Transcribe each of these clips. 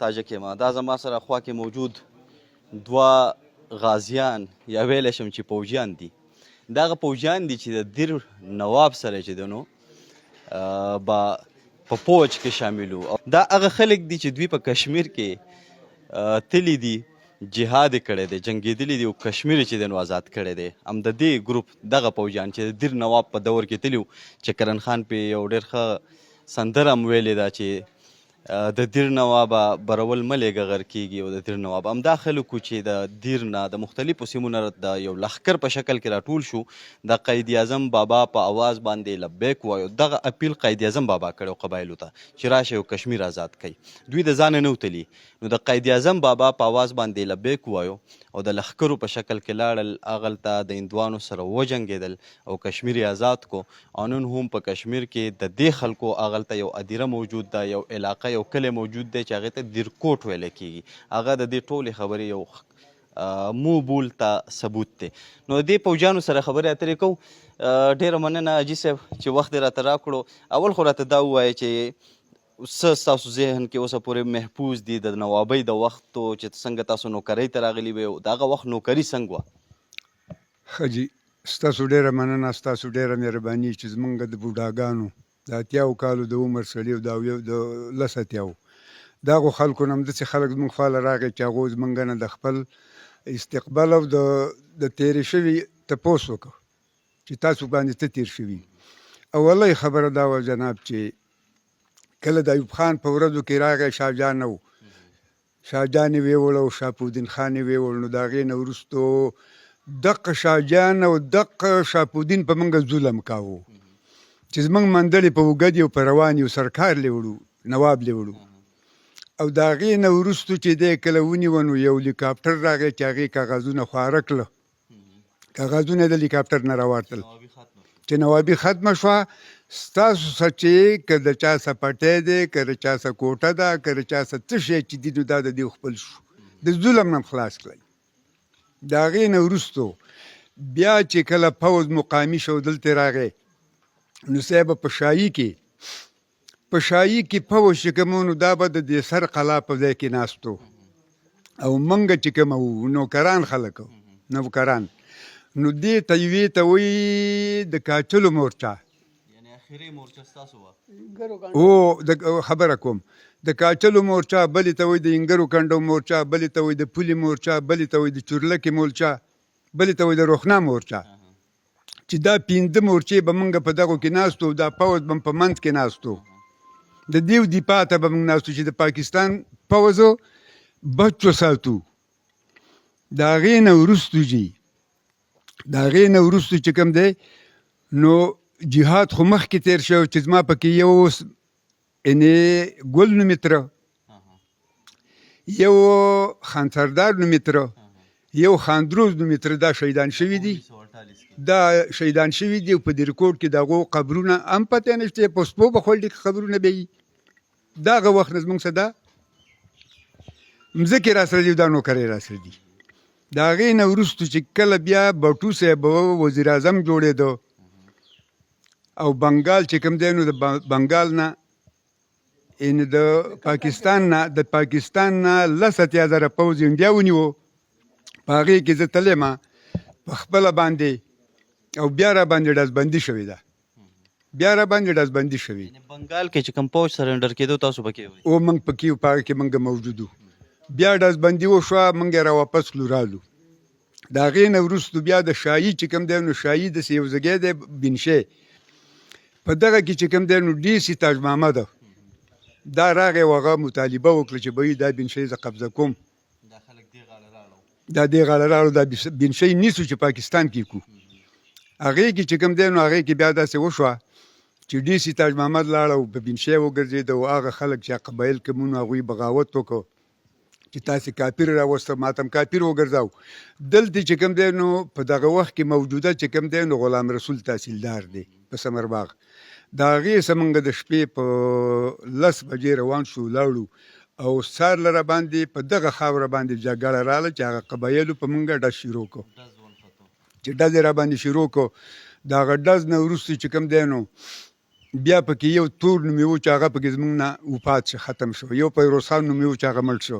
تاجک یم. دا زما سره خوا کې موجود دوه غازیان یا ویلی شم چې پوجیان دي. دغه پوجیان دي چې د دیر نواب سره چې دی نو به په پوج کې شامل وو. دا هغه خلک دي چې دوی په کشمیر کې تللی دي، جهاد یې کړی دی، جنګېدلي دي او کشمیر یې چې دی نو آزاد کړی دی. هم د دې ګروپ دغه پوجیان چې د دیر نواب په دور کې تللي وو، چې کرن خان پې یو ډېر ښه سندره هم ویلې ده چې د دیر نوابه برول مه لیږه غر کېږي. او د دیر نواب همدا خلک وو چې د دیر نه د مختلفو سیمو نه د یو لښکر په شکل کې راټول شو. د قائد اعظم بابا په آواز باندې لبیک وایو. دغه اپیل قائد اعظم بابا کړی قبایلو ته چې راشئ او کشمیر آزاد کړئ. دوی د ځانه نه وتلي، نو د قائد اعظم بابا په آواز باندې لبیک وایو او د لښکرو په شکل کې لاړل، هغلته د هندوانو سره وجنګېدل او کشمیر یې آزاد کو. او نن هم په کشمیر کې د دې خلکو هغلته یو ادیره موجود ده، یو علاقه، یو کلی موجود دی چې هغې ته دیرکوټ ویلی کېږي. هغه د دې ټولې خبرې یو مو بول ته ثبوت دی. نو د دې پوجیانو سره خبرې اترې کوو. ډېره مننه حاجي صاحب چې وخت یې راته راکړو. اول خو راته دا ووایه چې څه ستاسو ذهن کې اوسه پورې محفوظ دي د نوابۍ د وختو چې څنګه تاسو نوکرۍ ته راغلي وئ، د هغه وخت نوکري څنګه وه؟ ښه جي، ستاسو ډېره مننه، ستاسو ډېره مهرباني چې زمونږ د بوډاګانو د 80 کالو د عمر سړي او د 10 د هغو خلکو نه همداسې خلک زمونږ خواله راغی چې هغوی زمونږ نه د خپل استقبال او د تېرې شوي تپوس وکړو چې تاسو باندې څه تېر شوي. اولۍ خبره دا وه جناب چې کله د ایوب خان په ورځو کې راغی، شاه جان نه و، شاه جان یې ویوړ او شاپودین خان یې ویوړ. نو د هغې نه وروستو دقه شاه جان او دقه شاپودین په موږ ظلم کاوه چې زموږ منډلې په اوږد یو په روان یو سرکار لیوړو، نواب لیوړو. او د هغې نه وروستو چې دی کله ونیوه نو یو هلیکاپټر راغی چې هغې کاغذونه خواره کړه، کاغذونه د هلیکاپټر نه راوتل چې نوابي ختمه شوه. ستاسو څه چې که د چا څه پټی دی، که د چا څه کوټه ده، که د چا څه څه شی چې دي نو دا د دې خپل شو، د ظلم نه خلاص کړئ. د هغې نه وروستو بیا چې کله پوځ مقامي شو دلته راغی، نو صاحب په شاهي کې پوځ چې کوم نو دا به د دې سر قلا په ځای کې ناست و او موږ چې کوم وو نوکران خلک وو، نوکران، نو دې ته یوې ته وایي د کاچلو مورچه. او خبره کوم د کاچلو مورچه، بلې ته وایي د انګرو کنډو مورچه، بلې ته وایي د پولې مورچه، بلې ته وایي د چورلکې مورچه، بلې ته وایي د روښنا مورچه. چې دا 5 مورچې به موږ په دغو کې ناستو، دا پوځ به په منځ کې ناستو، د دیو دفاع ته به موږ ناستو چې د پاکستان پوځو بچ وساتو. د هغې نه وروستو جي، د هغې نه وروستو چې کوم دی نو جهاد خو مخکې تیر شو چې زما پکې یو یعنې ګل نومې تره، یو خانسردار نومې تره، یو خاندروز نومې تره، دا شهیدان شوي دي. دا شهیدان شوي دي په دیرکوټ کې د هغو قبرونه هم پته نشته، په سپو به خولډي کې قبرونه به وي. د هغه وخت نه زموږ څه ده مځکې را سره دي، دا نوکرۍ را سره دي. د هغې نه وروستو چې کله بیا بټو صاحب وزیر اعظم جوړېده او بنګال چې کوم دی نو د بنګال نه یعنې د پاکستان نه 10,000 پوځ انډیا ونیوه. په هغې کې زه تللی ما په خپله باندې او بیا را باندې ډزبندي شوې ده، بیا را باندې ډزبندي شوې. بنګال کې چې کوم پوځ سرنډر کېدو تاسو پکې وئ؟ او موږ پکې وو، په هغه کې موږ موجود وو. بیا ډزبندي وشوه، موږ یې را واپس کړو رالو. د هغې نه وروستو بیا د شاهي چې کوم دی نو شاهي داسې یو ځګی دی بنشی، په دغه کې چې کوم دی نو ډي سي تاج محمد دا راغی او هغه مطالبه وکړه چې بهی دا بنشی زه قبضه کوم، دا دې غاړه راړو، دا بنشی نیسو چې پاکستان کې کړو. هغې کې چې کوم دی نو هغې کې بیا داسې وشوه چې ډي سي تاج محمد لاړه او په بنشی وګرځېد او هغه خلک چې قبایل کوم نو هغوی بغاوت وکړو چې تاسې کافر راوسته، ماتم کافر وګرځاو. دلته چې کوم دی نو په دغه وخت کې موجوده چې کوم دی نو غلام رسول تحصیلدار دی په سمرباغ. د هغې څه موږ د شپې په 10 بجې روان شو، لاړو او سار لره باندې په دغه خاوره باندې جګړه راغله چې هغه قبایلو په موږ ډز شروع کړو، چې ډز یې را باندې شروع کړو. د هغه ډز نه وروسته چې کوم دی نو بیا پکې یو تور نومې و چې هغه پکې زموږ نه وفات شو، ختم شو. یو فیروز خان نومې و چې هغه مړ شو،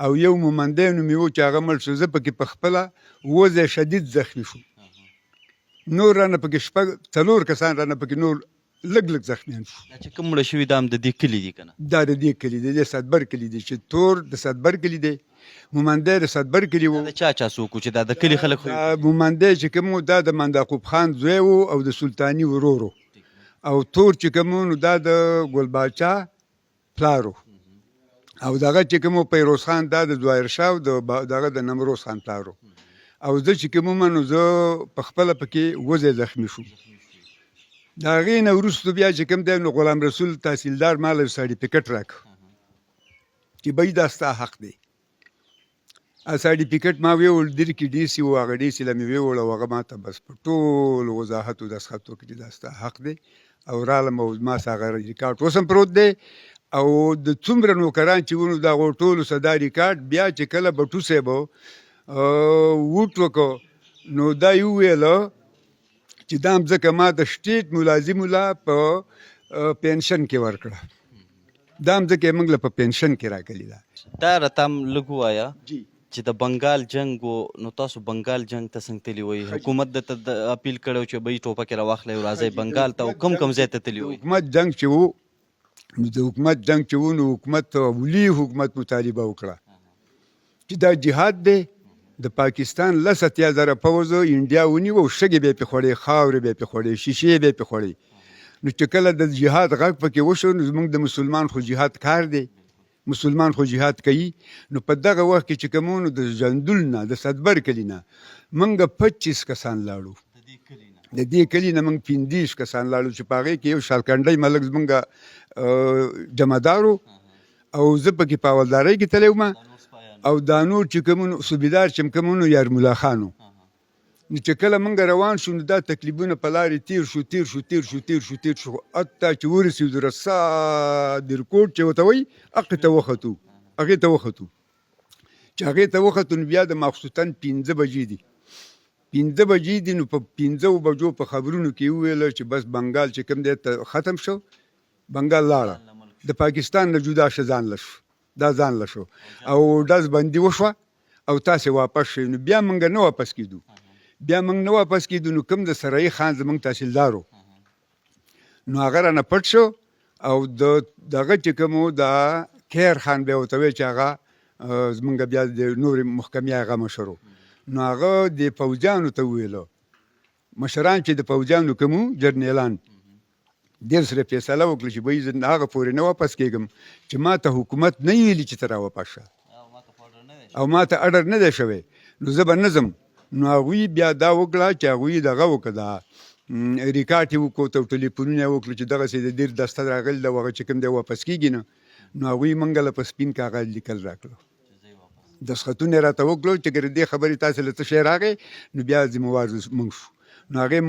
او یو مومندی نومې و چې هغه مړ شو. زه پکې په خپله وضع شدید زخمي شو. نور رانه پکې شپږ څلور کسان رانه پکې نور لږ لږ زخمیان شو. چې کوم مړه شوي دا هم د دې کلي دي که نه؟ دا د دې کلي دی، د صدبر کلي دی، چې تور د صدبر کلي دی، مومندی د صدبر کلي و. دا د چا څوک و چې دا د کلي خلک خو دا مومندی چې کوم و دا د منداقوب خان زوی و او د سلطاني ورور و، او تور چې کوم و نو دا د ګل باچا پلار و، او دغه چې کوم و فیروز خان دا د ظاهرشاه او دغه د نمروز خان پلار و. او زه چې کوم وم نو زه په خپله پکې وضع زخمي شوم. د هغې نه وروستو بیا چې کوم دی نو غلام رسول تحصیلدار ما له سرټیفیکټ راکړ چې بهی دا ستا حق دی. سرټیفیکټ ما ویوړ دیر کې ډي سي و، هغه ډي سي له مې ویوړ او هغه ما ته بس په ټول وضاحت و دستخط وکړي چې دا ستا حق دی. او رالم او ما سه هغه ریکارډ اوس هم پروت دی. او د څومره نوکران چې ونو د هغو ټولو سه دا ریکارډ بیا چې کله بټو صاحب ووټ وکړو نو دا یې وویله چې دا مځکه ما د سټیټ ملازم له په پنشن کې ورکړه. دا مځکه یې موږ له په پنشن کې راکړې ده. دا راته هم لږ ووایه جی چې د بنګال جنګ و نو تاسو بنګال جنګ ته څنګه تللي وئ؟ حکومت درته اپیل کړی و چې بهی ټوپکې راواخلئ او راځئ بنګال ته، او کوم ځای ته تللي وئ؟ حکومت جنګ چې و نو د حکومت جنګ چې و نو حکومت ولي حکومت مطالبه وکړه چې دا جهاد دی. د پاکستان 10,000 پوځو انډیا ونیو او شګې به یې پرې خوړې، خاورې به یې پرې خوړې، شیشې به یې پرې خوړې. نو چې کله د جهاد غږ پکې وشو نو زموږ د مسلمان خو جهاد کار دی، مسلمان خو جهاد کوي. نو په دغه وخت کې چې کومونو د جندول نه د صدبر کلي نه موږ 25 کسان لاړو، د دې کلي نه موږ 15 کسان لاړو چې په هغې کې یو شالکنډی ملک زموږ جمعدارو، او زه پکې په حوالدارۍ کې تللی وم، او دا نور چې کومونو صوبیدار چې کومونو یارملا خانو. نو چې کله موږ روان شو نو دا تکلیفونه په لارې تیر شو حتی چې ورسېدو رسا درکوټ چې ورته وایي هغې ته وختو. چې هغې ته وختو نو بیا د ماخصوصا 5 بجې دي، 5 بجې دي. نو په 5 بجو په خبرونو کې وویله چې بس بنګال چې کوم دی ختم شو، بنګال لاړه، د پاکستان نه جدا شه، ځان لشو، دا ځان لشو او ډز بندي وشوه او تاسې واپس شئ. نو بیا موږ نه واپس کېدو، نو کوم د سرایي خان زموږ تحصیلدار و نو هغه رانه پټ شو، او دغه چې کوم و د خیر خان بیا ورته وایي چې هغه زموږ بیا د نورې محکمې هغه مشر و. نو هغه د پوځیانو ته وویله، مشران چې د پوځیانو کوم جرنیلان ډېر سره فیصله وکړه چې بهی زه هغه پورې نه واپس کېږم چې ما ته حکومت نه ویلي چې ته راواپس شه او ما ته اډر نه دی شوی، نو زه به نه ځم. نو هغوی بیا دا وکړه چې هغوی دغه وکړه، دا ریکارډ یې وکړو ته ټلیفونونه یې وکړو چې دغسې د دیر دسته راغلي ده، هغه چې کوم دی واپس کېږي نه. نو هغوی موږ له په سپین کاغذ لیکل راکړو، دستخطونه یې راته وکړو چې ګره دې خبرې تاسې له څه شی راغی نو بیا ذمهوار موږ شو. نو هغې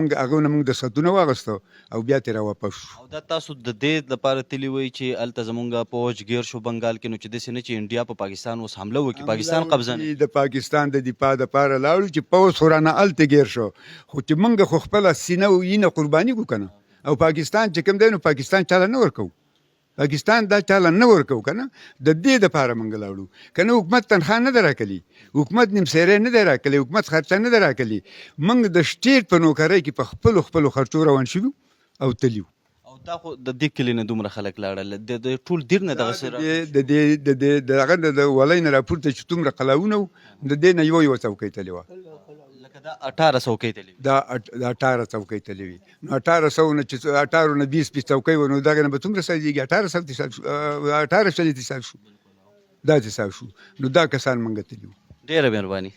نه موږ دستخطونه واخیستو او بیا ترې راواپس شو. او دا تاسو د دې لپاره تللي وئ چې هلته زمونږ پوځ ګیر شو بنګال کې، نو چې داسې نه چې انډیا په پاکستان اوس حمله وکړي، پاکستان قبضه نه د پاکستان د دفاع دپاره لاړو چې پوځ خو رانه هلته ګیر شو، خو چې موږ خو خپله سینه و وینه قرباني کړو که نه. او پاکستان چې کوم دی نو پاکستان چاله نه ورکوو، پاکستان دا چاله نه ورکوو که نه. د دې دپاره موږ لاړو که نه. حکومت تنخوا نه ده راکلي، حکومت نیمسیری نه دی راکلی، حکومت خرچه نه ده راکلي. موږ د سټیټ په نوکرۍ کې په خپلو خرچو روان شوي او تلي. او دا خو د دې کلي نه دومره خلک لاړل، د ټول دیر نه دغسې دغه د ولۍ نه راپورته چې دومره قلاونه و، د دې نه یوه څوکۍ تلې وه، لکه دا 18 څوکۍ تللي وي، دا 18 څوکۍ تللي وي. نو 1800 نه چې 18 نه 20 څوکۍ و نو دغه نه به څومره سایزېږي، 18 شو، دا حساب شو. نو دا کسان موږ تلي وو. ډېره مهرباني.